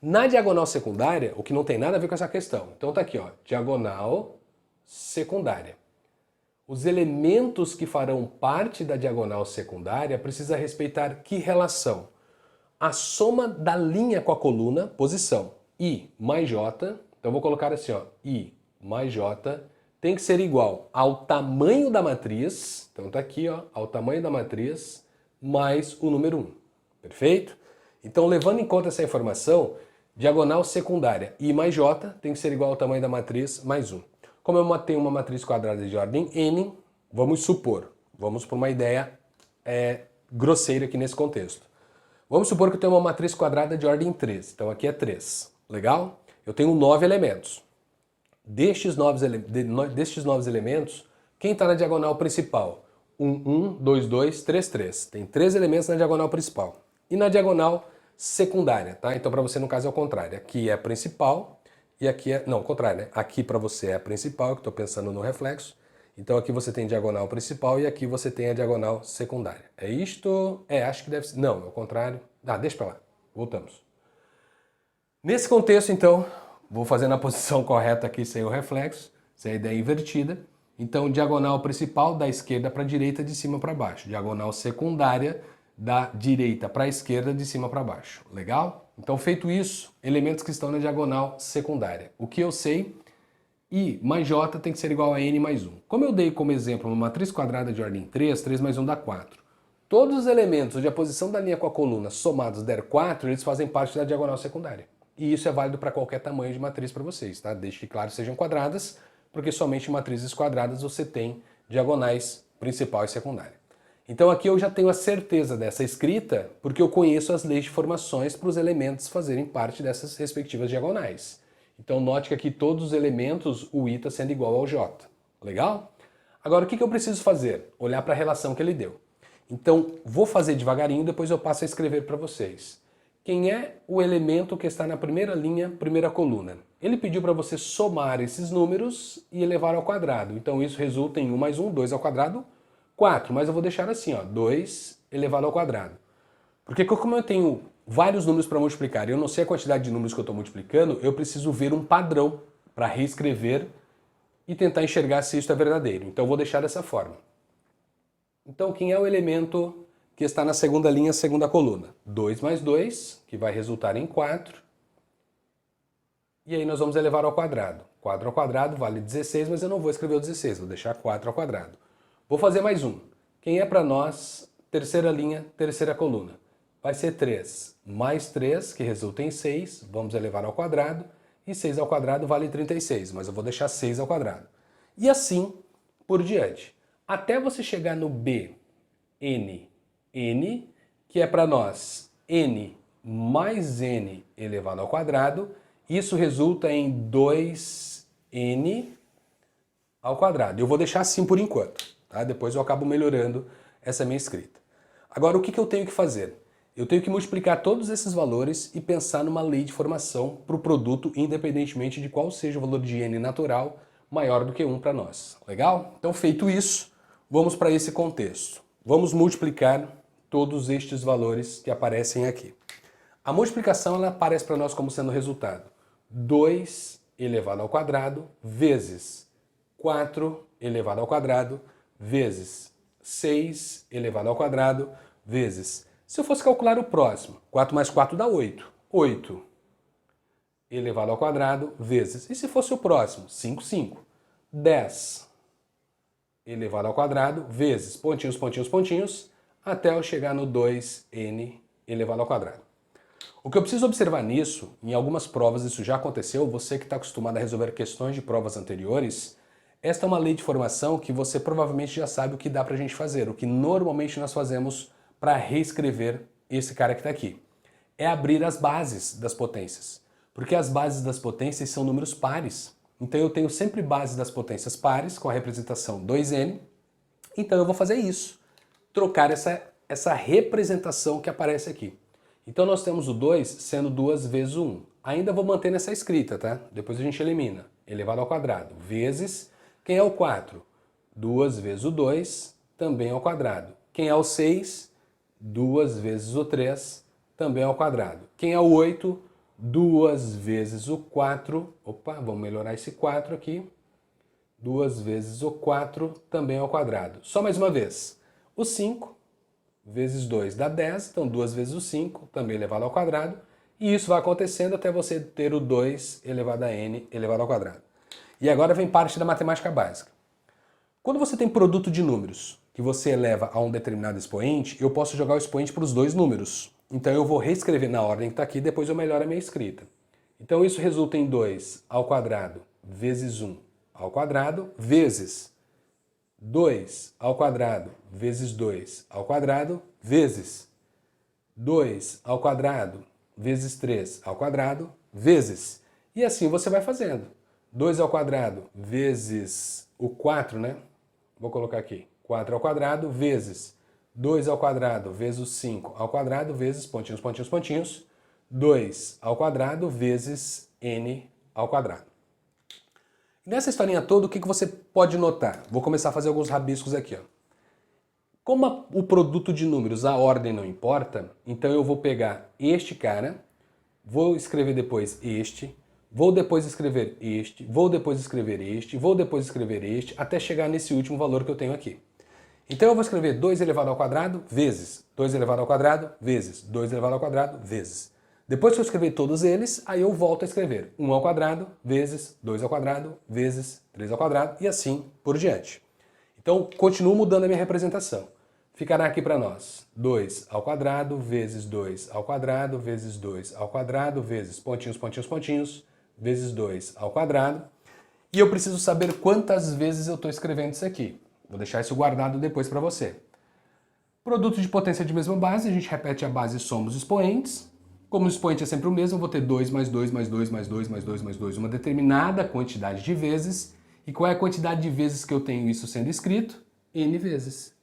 Na diagonal secundária, o que não tem nada a ver com essa questão. Então tá aqui, ó, diagonal secundária. os elementos que farão parte da diagonal secundária precisa respeitar que relação? A soma da linha com a coluna, posição, I mais J, então vou colocar assim, ó, I mais J, tem que ser igual ao tamanho da matriz, então tá aqui, ó, ao tamanho da matriz, mais o número 1, perfeito? Então, levando em conta essa informação, diagonal secundária I mais J tem que ser igual ao tamanho da matriz mais 1. Como eu tenho uma matriz quadrada de ordem N, vamos supor, vamos por uma ideia grosseira aqui nesse contexto. Vamos supor que eu tenho uma matriz quadrada de ordem 3, então aqui é 3, legal? Eu tenho 9 elementos. Destes 9 elementos, quem está na diagonal principal? 1, 2, 2, 3, 3. Tem 3 elementos na diagonal principal. E na diagonal secundária, tá? Então para você no caso é o contrário. Aqui é a principal e aqui é... Não, o contrário, né? Aqui para você é a principal, que estou pensando no reflexo. Então aqui você tem diagonal principal e aqui você tem a diagonal secundária. É isto? Acho que deve ser... Não, é o contrário. Deixa para lá. Voltamos. Nesse contexto, então, vou fazer na posição correta aqui sem o reflexo, sem a ideia invertida. Então, diagonal principal da esquerda para a direita, de cima para baixo. Diagonal secundária da direita para a esquerda, de cima para baixo. Legal? Então, feito isso, elementos que estão na diagonal secundária. O que eu sei, I mais J tem que ser igual a N mais 1. Como eu dei como exemplo uma matriz quadrada de ordem 3, 3 mais 1 dá 4. Todos os elementos onde a posição da linha com a coluna somados der 4, eles fazem parte da diagonal secundária. E isso é válido para qualquer tamanho de matriz para vocês, tá? Desde que, claro, sejam quadradas, porque somente em matrizes quadradas você tem diagonais principal e secundária. Então aqui eu já tenho a certeza dessa escrita, porque eu conheço as leis de formações para os elementos fazerem parte dessas respectivas diagonais. Então note que aqui todos os elementos, o I está sendo igual ao J. Legal? Agora o que eu preciso fazer? Olhar para a relação que ele deu. Então vou fazer devagarinho, depois eu passo a escrever para vocês. Quem é o elemento que está na primeira linha, primeira coluna? Ele pediu para você somar esses números e elevar ao quadrado. Então isso resulta em 1 mais 1, 2 ao quadrado, 4. Mas eu vou deixar assim, ó, 2 elevado ao quadrado. Porque como eu tenho vários números para multiplicar e eu não sei a quantidade de números que eu estou multiplicando, eu preciso ver um padrão para reescrever e tentar enxergar se isso é verdadeiro. Então eu vou deixar dessa forma. Então quem é o elemento que está na segunda linha, segunda coluna? 2 mais 2, que vai resultar em 4. E aí nós vamos elevar ao quadrado. 4 ao quadrado vale 16, mas eu não vou escrever o 16, vou deixar 4 ao quadrado. Vou fazer mais um. Quem é para nós, terceira linha, terceira coluna? Vai ser 3 mais 3, que resulta em 6, vamos elevar ao quadrado. E 6 ao quadrado vale 36, mas eu vou deixar 6 ao quadrado. E assim por diante. Até você chegar no B, N, N, que é para nós N mais N elevado ao quadrado, isso resulta em 2N ao quadrado. Eu vou deixar assim por enquanto, tá? Depois eu acabo melhorando essa minha escrita. Agora, o que eu tenho que fazer? Eu tenho que multiplicar todos esses valores e pensar numa lei de formação para o produto, independentemente de qual seja o valor de N natural, maior do que 1 para nós. Legal? Então, feito isso, vamos para esse contexto. Vamos multiplicar todos estes valores que aparecem aqui. A multiplicação ela aparece para nós como sendo o resultado 2 elevado ao quadrado vezes 4 elevado ao quadrado vezes 6 elevado ao quadrado vezes... Se eu fosse calcular o próximo, 4 mais 4 dá 8. 8 elevado ao quadrado vezes... E se fosse o próximo? 5, 5. 10 elevado ao quadrado vezes pontinhos, pontinhos, pontinhos, até eu chegar no 2n elevado ao quadrado. O que eu preciso observar nisso, em algumas provas isso já aconteceu, você que está acostumado a resolver questões de provas anteriores, esta é uma lei de formação que você provavelmente já sabe o que dá para a gente fazer, o que normalmente nós fazemos para reescrever esse cara que está aqui. É abrir as bases das potências, porque as bases das potências são números pares. Então eu tenho sempre bases das potências pares com a representação 2n, então eu vou fazer isso, trocar essa representação que aparece aqui. Então nós temos o 2 sendo 2 vezes o 1. Ainda vou manter nessa escrita, tá? Depois a gente elimina. Elevado ao quadrado, vezes... Quem é o 4? 2 vezes o 2, também ao quadrado. Quem é o 6? 2 vezes o 3, também ao quadrado. Quem é o 8? 2 vezes o 4. Opa, vamos melhorar esse 4 aqui. 2 vezes o 4 também ao quadrado. Só mais uma vez. O 5 vezes 2 dá 10, então 2 vezes o 5 também elevado ao quadrado. E isso vai acontecendo até você ter o 2 elevado a n elevado ao quadrado. E agora vem parte da matemática básica. Quando você tem produto de números que você eleva a um determinado expoente, eu posso jogar o expoente para os dois números. Então eu vou reescrever na ordem que está aqui, depois eu melhoro a minha escrita. Então isso resulta em 2 ao quadrado vezes 1 ao quadrado vezes 2 ao quadrado vezes 2 ao quadrado vezes 2 ao quadrado vezes 3 ao quadrado vezes. E assim você vai fazendo. 2 ao quadrado vezes o 4, né? Vou colocar aqui. 4 ao quadrado vezes 2 ao quadrado vezes o 5 ao quadrado vezes pontinhos, pontinhos, pontinhos. 2 ao quadrado vezes n ao quadrado. Nessa historinha toda, o que você pode notar? Vou começar a fazer alguns rabiscos aqui. Ó. Como o produto de números, a ordem não importa, então eu vou pegar este cara, vou escrever depois este, vou depois escrever este, vou depois escrever este, vou depois escrever este, até chegar nesse último valor que eu tenho aqui. Então eu vou escrever 2 elevado ao quadrado vezes 2 elevado ao quadrado vezes 2 elevado ao quadrado vezes. Depois que eu escrever todos eles, aí eu volto a escrever 1 ao quadrado vezes 2 ao quadrado vezes 3 ao quadrado e assim por diante. Então continuo mudando a minha representação. Ficará aqui para nós 2 ao quadrado vezes 2 ao quadrado vezes 2 ao quadrado vezes pontinhos, pontinhos, pontinhos vezes 2 ao quadrado. E eu preciso saber quantas vezes eu estou escrevendo isso aqui. Vou deixar isso guardado depois para você. Produto de potência de mesma base, a gente repete a base e soma os expoentes. Como o expoente é sempre o mesmo, eu vou ter 2 mais 2 mais 2 mais 2 mais 2 mais 2, uma determinada quantidade de vezes. E qual é a quantidade de vezes que eu tenho isso sendo escrito? N vezes.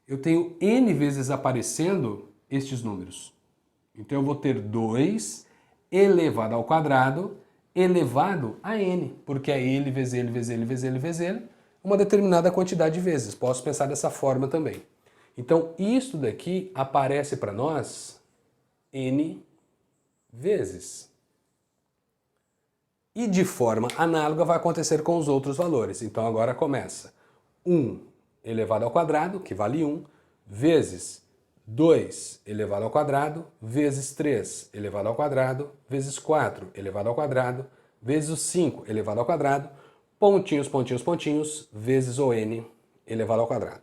Eu tenho N vezes aparecendo estes números. Então eu vou ter 2 elevado ao quadrado elevado a N, porque é L vezes L vezes L vezes L vezes L, uma determinada quantidade de vezes. Posso pensar dessa forma também. Então isso daqui aparece para nós N vezes. E de forma análoga vai acontecer com os outros valores. Então agora começa 1 elevado ao quadrado, que vale 1, vezes 2 elevado ao quadrado, vezes 3 elevado ao quadrado, vezes 4 elevado ao quadrado, vezes o 5 elevado ao quadrado, pontinhos, pontinhos, pontinhos, vezes o n elevado ao quadrado.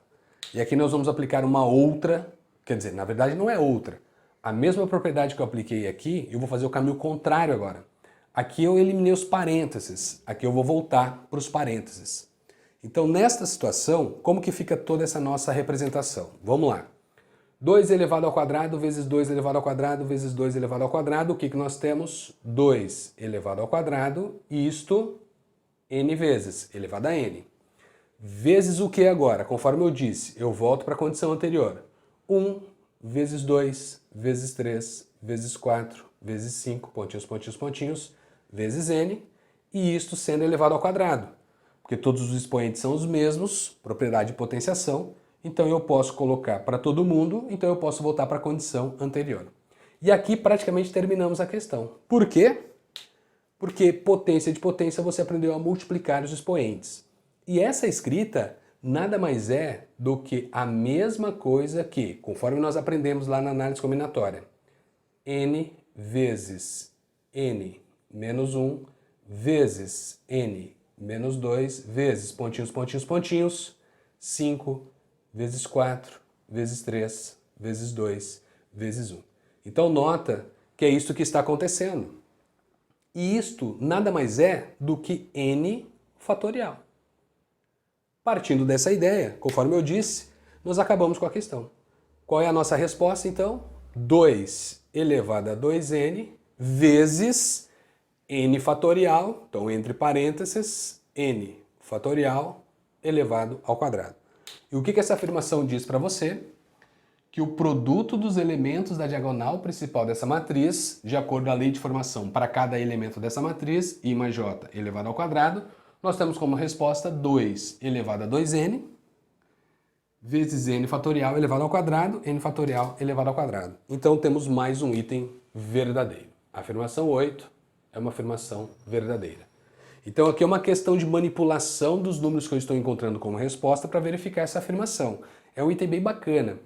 E aqui nós vamos aplicar uma outra, quer dizer, na verdade não é outra, a mesma propriedade que eu apliquei aqui, eu vou fazer o caminho contrário agora. Aqui eu eliminei os parênteses, aqui eu vou voltar para os parênteses. Então, nesta situação, como que fica toda essa nossa representação? Vamos lá. 2 elevado ao quadrado vezes 2 elevado ao quadrado vezes 2 elevado ao quadrado, o que nós temos? 2 elevado ao quadrado, e isto n vezes, elevado a n. Vezes o que agora? Conforme eu disse, eu volto para a condição anterior. 1 vezes 2 vezes 3 vezes 4 vezes 5, pontinhos, pontinhos, pontinhos, vezes n, e isto sendo elevado ao quadrado. Porque todos os expoentes são os mesmos, propriedade de potenciação, então eu posso colocar para todo mundo, então eu posso voltar para a condição anterior. E aqui praticamente terminamos a questão. Por quê? Porque potência de potência você aprendeu a multiplicar os expoentes. E essa escrita nada mais é do que a mesma coisa que, conforme nós aprendemos lá na análise combinatória, n vezes n menos 1 vezes n menos 2 vezes pontinhos, pontinhos, pontinhos, 5 vezes 4 vezes 3 vezes 2 vezes 1. Então nota que é isto que está acontecendo. E isto nada mais é do que n fatorial. Partindo dessa ideia, conforme eu disse, nós acabamos com a questão. Qual é a nossa resposta então? 2 elevado a 2n vezes n fatorial, então entre parênteses, n fatorial elevado ao quadrado. E o que essa afirmação diz para você? Que o produto dos elementos da diagonal principal dessa matriz, de acordo com a lei de formação para cada elemento dessa matriz, I mais J elevado ao quadrado, nós temos como resposta 2 elevado a 2n vezes n fatorial elevado ao quadrado, n fatorial elevado ao quadrado. Então temos mais um item verdadeiro. A afirmação 8 é uma afirmação verdadeira. Então aqui é uma questão de manipulação dos números que eu estou encontrando como resposta para verificar essa afirmação. É um item bem bacana.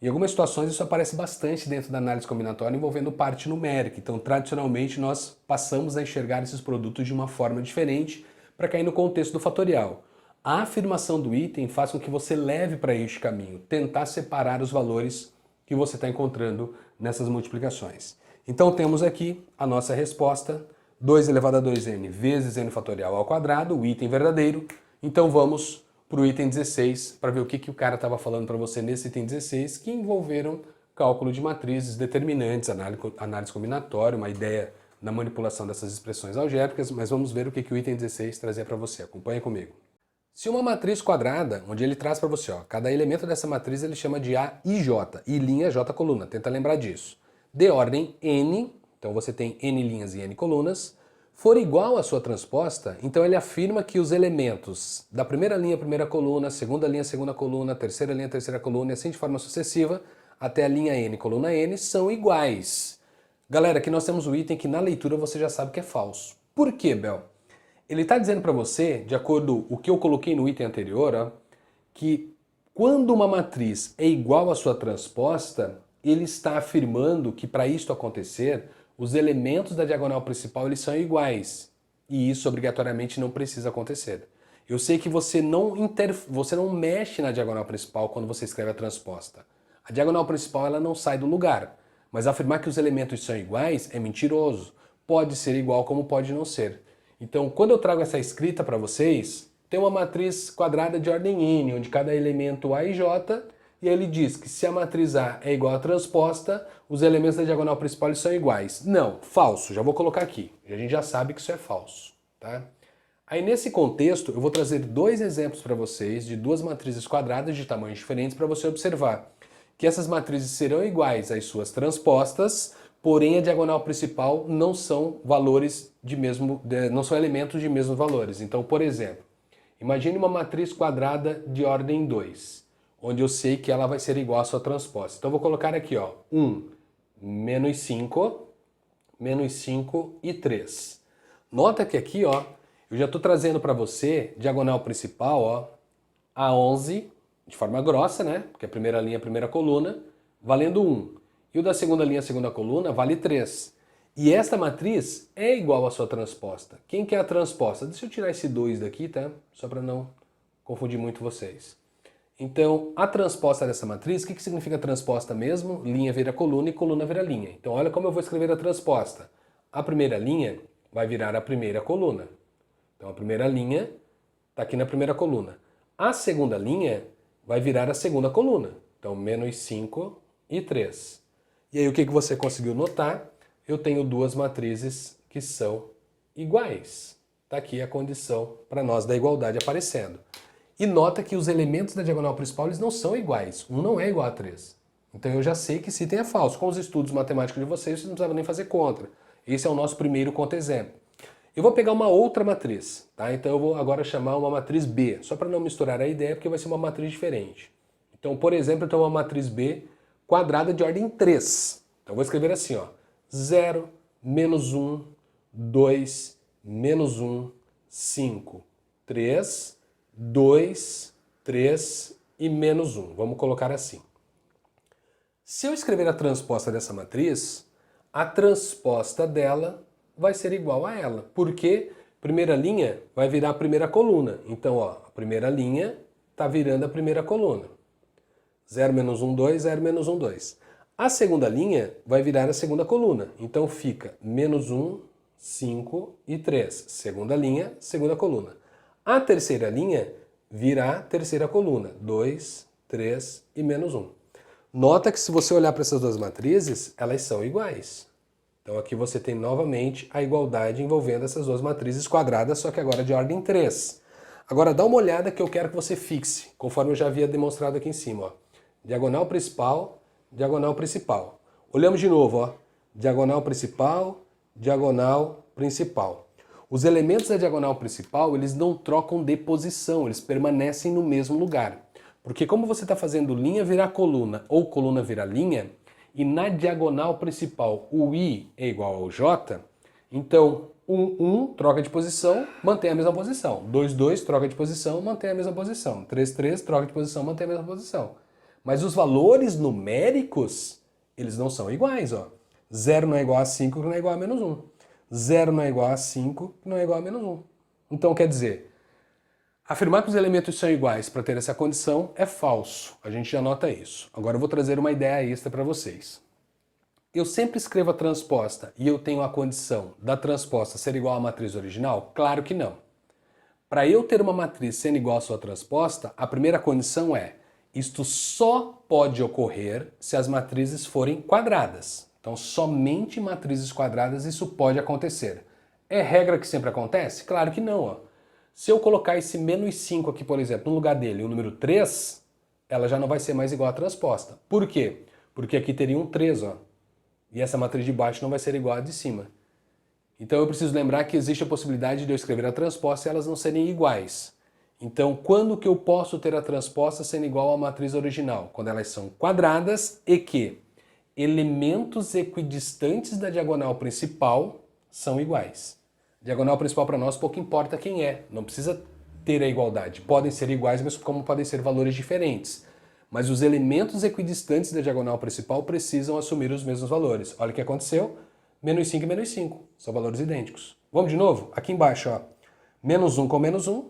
Em algumas situações isso aparece bastante dentro da análise combinatória envolvendo parte numérica. Então, tradicionalmente, nós passamos a enxergar esses produtos de uma forma diferente para cair no contexto do fatorial. A afirmação do item faz com que você leve para este caminho, tentar separar os valores que você está encontrando nessas multiplicações. Então temos aqui a nossa resposta, 2 elevado a 2n vezes n fatorial ao quadrado, o item verdadeiro. Então vamos para o item 16 para ver o que o cara estava falando para você nesse item 16, que envolveram cálculo de matrizes, determinantes, análise combinatória, uma ideia na manipulação dessas expressões algébricas, mas vamos ver o que o item 16 trazia para você. Acompanha comigo. Se uma matriz quadrada, onde ele traz para você, cada elemento dessa matriz ele chama de A e J, I linha, J coluna, tenta lembrar disso. De ordem n, então você tem n linhas e n colunas, for igual à sua transposta, então ele afirma que os elementos da primeira linha, primeira coluna, segunda coluna, terceira coluna, e assim de forma sucessiva, até a linha n, coluna n, são iguais. Galera, aqui nós temos o item que na leitura você já sabe que é falso. Por quê, Bel? Ele está dizendo para você, de acordo com o que eu coloquei no item anterior, que quando uma matriz é igual à sua transposta, ele está afirmando que para isto acontecer, os elementos da diagonal principal eles são iguais. E isso obrigatoriamente não precisa acontecer. Eu sei que você não mexe na diagonal principal quando você escreve a transposta. A diagonal principal ela não sai do lugar. Mas afirmar que os elementos são iguais é mentiroso. Pode ser igual como pode não ser. Então, quando eu trago essa escrita para vocês, tem uma matriz quadrada de ordem n, onde cada elemento A e J, e ele diz que se a matriz A é igual à transposta, os elementos da diagonal principal eles são iguais. Não, falso, já vou colocar aqui. A gente já sabe que isso é falso, tá? Aí nesse contexto, eu vou trazer dois exemplos para vocês de duas matrizes quadradas de tamanhos diferentes para você observar que essas matrizes serão iguais às suas transpostas, porém a diagonal principal não são valores não são elementos de mesmos valores. Então, por exemplo, imagine uma matriz quadrada de ordem 2, onde eu sei que ela vai ser igual à sua transposta. Então, eu vou colocar aqui, 1, menos 5 e 3. Nota que aqui, eu já estou trazendo para você, diagonal principal, A11, de forma grossa, né? Porque a primeira linha, a primeira coluna, valendo 1. E o da segunda linha, a segunda coluna, vale 3. E esta matriz é igual à sua transposta. Quem que é a transposta? Deixa eu tirar esse 2 daqui, tá? Só para não confundir muito vocês. Então, a transposta dessa matriz, o que significa transposta mesmo? Linha vira coluna e coluna vira linha. Então, olha como eu vou escrever a transposta. A primeira linha vai virar a primeira coluna. Então, a primeira linha está aqui na primeira coluna. A segunda linha vai virar a segunda coluna. Então, menos 5 e 3. E aí, o que você conseguiu notar? Eu tenho duas matrizes que são iguais. Está aqui a condição para nós da igualdade aparecendo. E nota que os elementos da diagonal principal eles não são iguais. 1 não é igual a 3. Então eu já sei que esse item é falso. Com os estudos matemáticos de vocês não precisava nem fazer contra. Esse é o nosso primeiro contra-exemplo. Eu vou pegar uma outra matriz, tá? Então eu vou agora chamar uma matriz B, só para não misturar a ideia, porque vai ser uma matriz diferente. Então, por exemplo, eu tenho uma matriz B quadrada de ordem 3. Então eu vou escrever assim, 0, menos 1, 2, menos 1, 5, 3, 2, 3 e menos 1. Vamos colocar assim. Se eu escrever a transposta dessa matriz, a transposta dela vai ser igual a ela, porque primeira linha vai virar a primeira coluna. Então, a primeira linha está virando a primeira coluna. 0, menos 1, 2, 0, menos 1, 2. A segunda linha vai virar a segunda coluna. Então, fica menos 1, 5 e 3. Segunda linha, segunda coluna. A terceira linha virá a terceira coluna. 2, 3 e menos 1. Nota que se você olhar para essas duas matrizes, elas são iguais. Então aqui você tem novamente a igualdade envolvendo essas duas matrizes quadradas, só que agora de ordem 3. Agora dá uma olhada que eu quero que você fixe, conforme eu já havia demonstrado aqui em cima. Diagonal principal, diagonal principal. Olhamos de novo, diagonal principal, diagonal principal. Os elementos da diagonal principal, eles não trocam de posição, eles permanecem no mesmo lugar. Porque como você está fazendo linha virar coluna ou coluna virar linha, e na diagonal principal o I é igual ao J, Então, 1, 1, troca de posição, mantém a mesma posição. 2, 2, troca de posição, mantém a mesma posição. 3, 3, troca de posição, mantém a mesma posição. Mas os valores numéricos, eles não são iguais, ó. 0 não é igual a 5, que não é igual a menos 1. 0 não é igual a 5, que não é igual a menos 1. Então, quer dizer, afirmar que os elementos são iguais para ter essa condição é falso. A gente já nota isso. Agora eu vou trazer uma ideia extra para vocês. Eu sempre escrevo a transposta e eu tenho a condição da transposta ser igual à matriz original? Claro que não. Para eu ter uma matriz sendo igual à sua transposta, a primeira condição é: isto só pode ocorrer se as matrizes forem quadradas. Então, somente em matrizes quadradas isso pode acontecer. É regra que sempre acontece? Claro que não. Ó. Se eu colocar esse menos 5 aqui, por exemplo, no lugar dele, o número 3, ela já não vai ser mais igual à transposta. Por quê? Porque aqui teria um 3, ó. E essa matriz de baixo não vai ser igual à de cima. Então eu preciso lembrar que existe a possibilidade de eu escrever a transposta e elas não serem iguais. Então, quando que eu posso ter a transposta sendo igual à matriz original? Quando elas são quadradas e que elementos equidistantes da diagonal principal são iguais. Diagonal principal para nós pouco importa quem é, não precisa ter a igualdade. Podem ser iguais, mas como podem ser valores diferentes. Mas os elementos equidistantes da diagonal principal precisam assumir os mesmos valores. Olha o que aconteceu. Menos 5 e menos 5. São valores idênticos. Vamos de novo? Aqui embaixo, ó. Menos 1 com menos 1.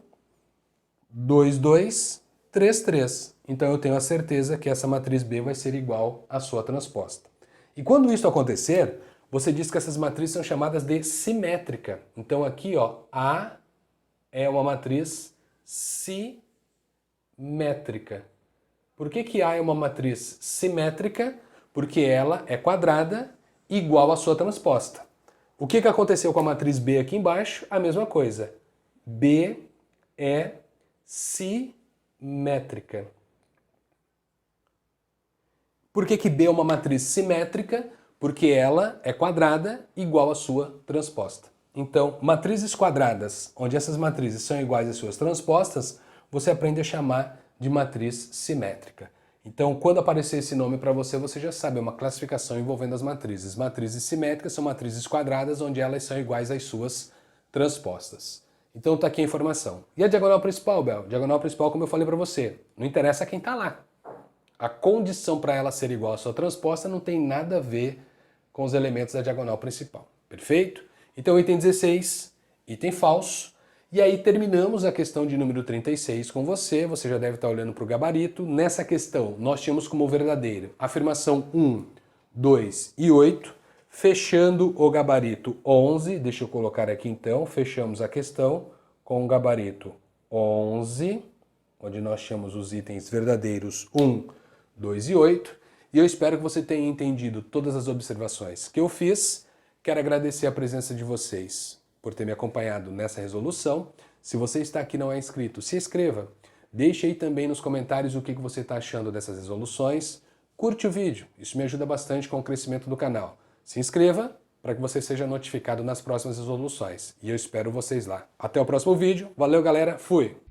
2, 2. 3, 3. Então eu tenho a certeza que essa matriz B vai ser igual à sua transposta. E quando isso acontecer, você diz que essas matrizes são chamadas de simétrica. Então aqui, ó, A é uma matriz simétrica. Por que A é uma matriz simétrica? Porque ela é quadrada igual à sua transposta. O que aconteceu com a matriz B aqui embaixo? A mesma coisa. B é simétrica. Por que B é uma matriz simétrica? Porque ela é quadrada igual à sua transposta. Então, matrizes quadradas, onde essas matrizes são iguais às suas transpostas, você aprende a chamar de matriz simétrica. Então, quando aparecer esse nome para você, você já sabe, é uma classificação envolvendo as matrizes. Matrizes simétricas são matrizes quadradas, onde elas são iguais às suas transpostas. Então tá aqui a informação. E a diagonal principal, Bel? Diagonal principal, como eu falei para você, não interessa quem está lá. A condição para ela ser igual à sua transposta não tem nada a ver com os elementos da diagonal principal. Perfeito? Então, item 16, item falso. E aí terminamos a questão de número 36 com você. Você já deve estar olhando para o gabarito. Nessa questão, nós tínhamos como verdadeiro afirmação 1, 2 e 8. Fechando o gabarito 11, deixa eu colocar aqui então, fechamos a questão com o gabarito 11, onde nós temos os itens verdadeiros 1, 2 e 8. E eu espero que você tenha entendido todas as observações que eu fiz. Quero agradecer a presença de vocês por ter me acompanhado nessa resolução. Se você está aqui e não é inscrito, se inscreva. Deixe aí também nos comentários o que você está achando dessas resoluções. Curte o vídeo, isso me ajuda bastante com o crescimento do canal. Se inscreva para que você seja notificado nas próximas resoluções. E eu espero vocês lá. Até o próximo vídeo. Valeu, galera. Fui!